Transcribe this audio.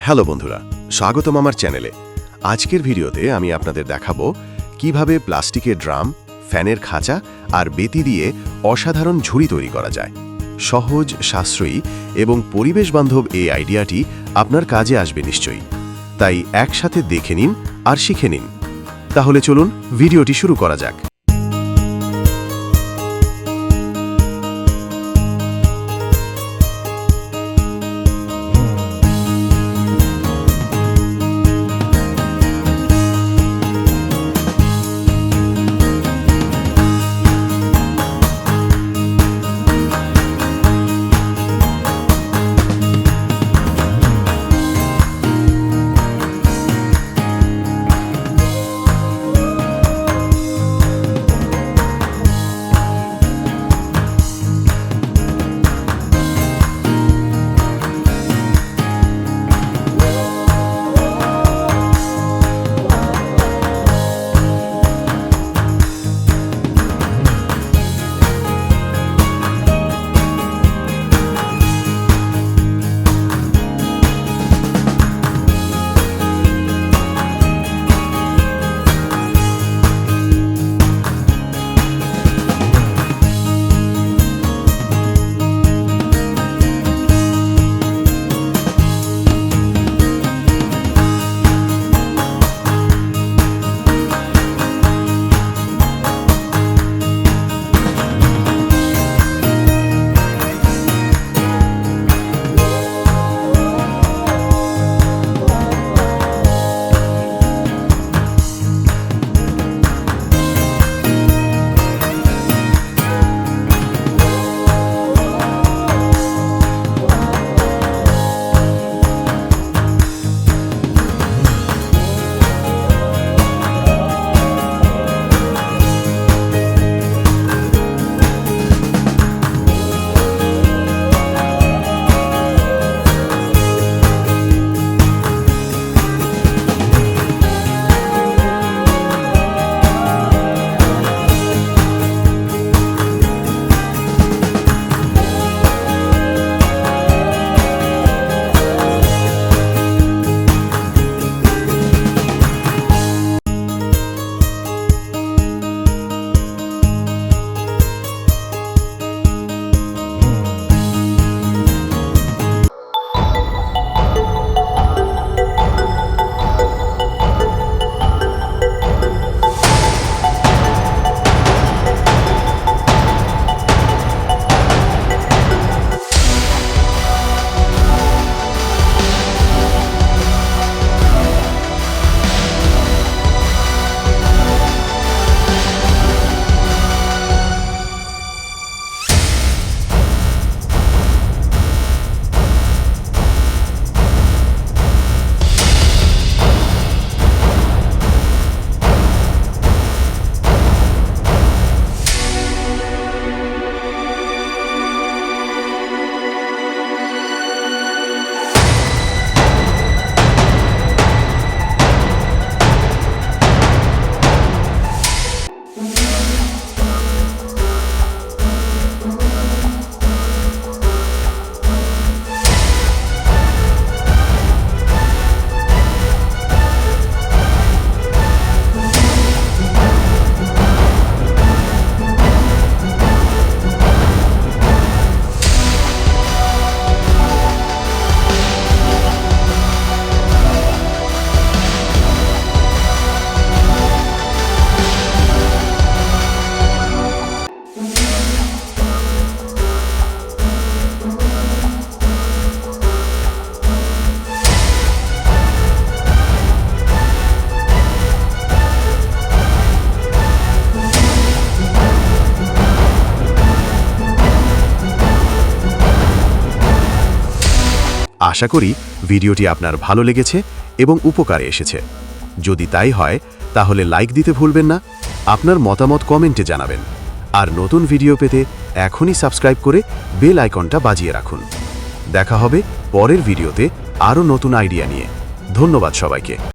Hello বন্ধুরা, স্বাগতম আমার চ্যানেলে। আজকের ভিডিওতে আমি আপনাদের দেখাবো কিভাবে প্লাস্টিকের ড্রাম, ফ্যানের খাঁচা আর বেতি দিয়ে অসাধারণ ঝুড়ি তৈরি করা যায়। সহজ, সাশ্রয়ী এবং পরিবেশ বান্ধব এই আইডিয়াটি আপনার কাজে আসবে নিশ্চয়ই। তাই একসাথে দেখে নিন আর শিখে নিন। তাহলে চলুন ভিডিওটি শুরু করা যাক। আশা করি ভিডিওটি আপনার ভালো লেগেছে এবং উপকারে এসেছে। যদি তাই হয় তাহলে লাইক দিতে ভুলবেন না, আপনার মতামত কমেন্টে জানাবেন। আর নতুন ভিডিও পেতে এখনই সাবস্ক্রাইব করে বেল আইকনটা বাজিয়ে রাখুন। দেখা হবে পরের ভিডিওতে আরও নতুন আইডিয়া নিয়ে। ধন্যবাদ সবাইকে।